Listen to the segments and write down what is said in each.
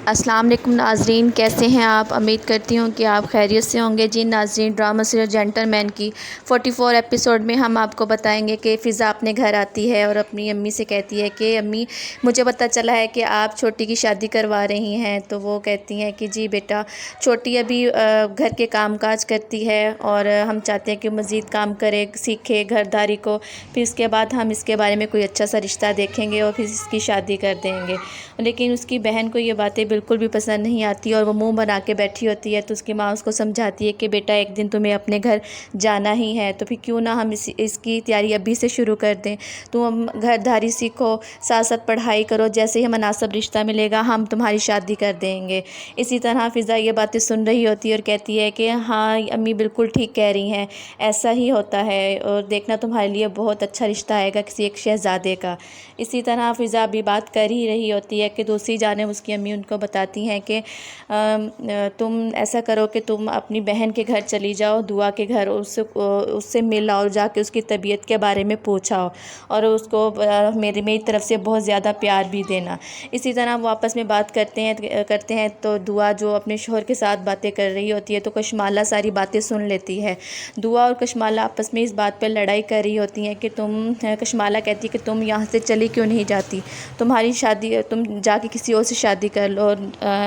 السلام علیکم ناظرین، کیسے ہیں آپ؟ امید کرتی ہوں کہ آپ خیریت سے ہوں گے۔ جی ناظرین، ڈرامہ سیریل جینٹل مین کی 44 ایپیسوڈ میں ہم آپ کو بتائیں گے کہ فضا اپنے گھر آتی ہے اور اپنی امی سے کہتی ہے کہ امی مجھے پتہ چلا ہے کہ آپ چھوٹی کی شادی کروا رہی ہیں۔ تو وہ کہتی ہیں کہ جی بیٹا، چھوٹی ابھی گھر کے کام کاج کرتی ہے اور ہم چاہتے ہیں کہ مزید کام کرے، سیکھے گھرداری کو، پھر اس کے بعد ہم اس کے بارے میں کوئی اچھا سا رشتہ دیکھیں گے اور پھر اس کی شادی کر دیں گے۔ لیکن اس کی بہن کو یہ باتیں بالکل بھی پسند نہیں آتی اور وہ منہ بنا کے بیٹھی ہوتی ہے۔ تو اس کی ماں اس کو سمجھاتی ہے کہ بیٹا ایک دن تمہیں اپنے گھر جانا ہی ہے، تو پھر کیوں نہ ہم اس کی تیاری ابھی سے شروع کر دیں۔ تم گھرداری سیکھو، ساتھ ساتھ پڑھائی کرو، جیسے ہی مناسب رشتہ ملے گا ہم تمہاری شادی کر دیں گے۔ اسی طرح فضا یہ باتیں سن رہی ہوتی ہے اور کہتی ہے کہ ہاں امی بالکل ٹھیک کہہ رہی ہیں، ایسا ہی ہوتا ہے اور دیکھنا تمہارے لیے بہت اچھا رشتہ آئے گا کسی ایک شہزادے کا۔ اسی طرح فضا ابھی بات کر ہی رہی ہوتی ہے کہ دوسری جانب اس کی امی ان کو بتاتی ہیں کہ تم ایسا کرو کہ تم اپنی بہن کے گھر چلی جاؤ، دعا کے گھر، اس سے مل آؤ، جا کے اس کی طبیعت کے بارے میں پوچھاؤ اور اس کو میری طرف سے بہت زیادہ پیار بھی دینا۔ اسی طرح وہ آپس میں بات کرتے ہیں تو دعا جو اپنے شوہر کے ساتھ باتیں کر رہی ہوتی ہے تو کشمالہ ساری باتیں سن لیتی ہے۔ دعا اور کشمالہ آپس میں اس بات پہ لڑائی کر رہی ہوتی ہیں کہ کشمالہ کہتی ہے کہ تم یہاں سے چلی کیوں نہیں جاتی، تمہاری شادی، تم جا کے کسی اور سے شادی کر لو اور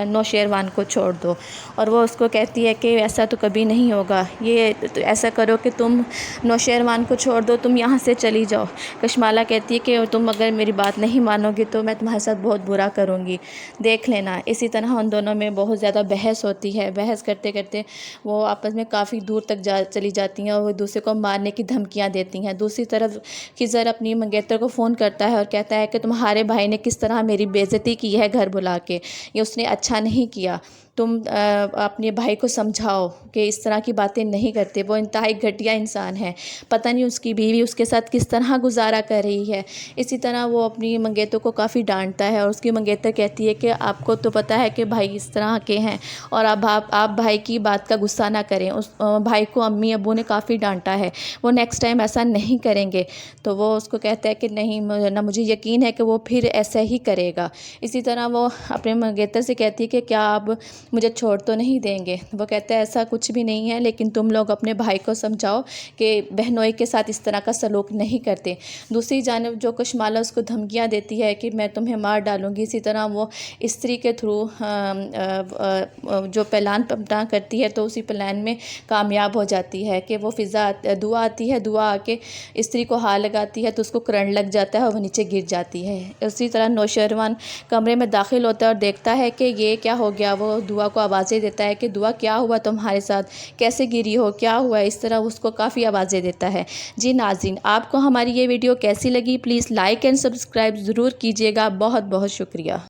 نوشیروان کو چھوڑ دو۔ اور وہ اس کو کہتی ہے کہ ایسا تو کبھی نہیں ہوگا، یہ ایسا کرو کہ تم نوشیروان کو چھوڑ دو، تم یہاں سے چلی جاؤ۔ کشمالہ کہتی ہے کہ تم اگر میری بات نہیں مانو گی تو میں تمہارے ساتھ بہت برا کروں گی، دیکھ لینا۔ اسی طرح ان دونوں میں بہت زیادہ بحث ہوتی ہے۔ بحث کرتے کرتے وہ آپس میں کافی دور تک چلی جاتی ہیں اور وہ ایک دوسرے کو مارنے کی دھمکیاں دیتی ہیں۔ دوسری طرف خضر اپنی منگیتر کو فون کرتا ہے اور کہتا ہے کہ تمہارے بھائی نے کس طرح میری بے عزتی کی ہے گھر بلا کے، یہ اس نے اچھا نہیں کیا، تم اپنے بھائی کو سمجھاؤ کہ اس طرح کی باتیں نہیں کرتے، وہ انتہائی گھٹیا انسان ہے، پتہ نہیں اس کی بیوی اس کے ساتھ کس طرح گزارا کر رہی ہے۔ اسی طرح وہ اپنی منگیتر کو کافی ڈانٹتا ہے اور اس کی منگیتر کہتی ہے کہ آپ کو تو پتہ ہے کہ بھائی اس طرح کے ہیں اور اب آپ بھائی کی بات کا غصہ نہ کریں، اس بھائی کو امی ابو نے کافی ڈانٹا ہے، وہ نیکسٹ ٹائم ایسا نہیں کریں گے۔ تو وہ اس کو کہتا ہے کہ نہیں، مجھے یقین ہے کہ وہ پھر ایسا ہی کرے گا۔ اسی طرح وہ اپنے منگیتر سے کہتی ہے کہ کیا آپ مجھے چھوڑ تو نہیں دیں گے؟ وہ کہتا ہے ایسا کچھ بھی نہیں ہے، لیکن تم لوگ اپنے بھائی کو سمجھاؤ کہ بہنوئی کے ساتھ اس طرح کا سلوک نہیں کرتے۔ دوسری جانب جو کشمالہ اس کو دھمکیاں دیتی ہے کہ میں تمہیں مار ڈالوں گی، اسی طرح وہ استری کے تھرو جو پلان کرتی ہے تو اسی پلان میں کامیاب ہو جاتی ہے کہ وہ فضا دعا آتی ہے، دعا آ کے استری کو ہاتھ لگاتی ہے تو اس کو کرنٹ لگ جاتا ہے اور وہ نیچے گر جاتی ہے۔ اسی طرح نوشیروان کمرے میں داخل ہوتا ہے اور دیکھتا ہے کہ یہ کیا ہو گیا، وہ دعا کو آوازیں دیتا ہے کہ دعا کیا ہوا تمہارے ساتھ، کیسے گری ہو، کیا ہوا، اس طرح اس کو کافی آوازیں دیتا ہے۔ جی ناظرین، آپ کو ہماری یہ ویڈیو کیسی لگی؟ پلیز لائک اینڈ سبسکرائب ضرور کیجیے گا۔ بہت بہت شکریہ۔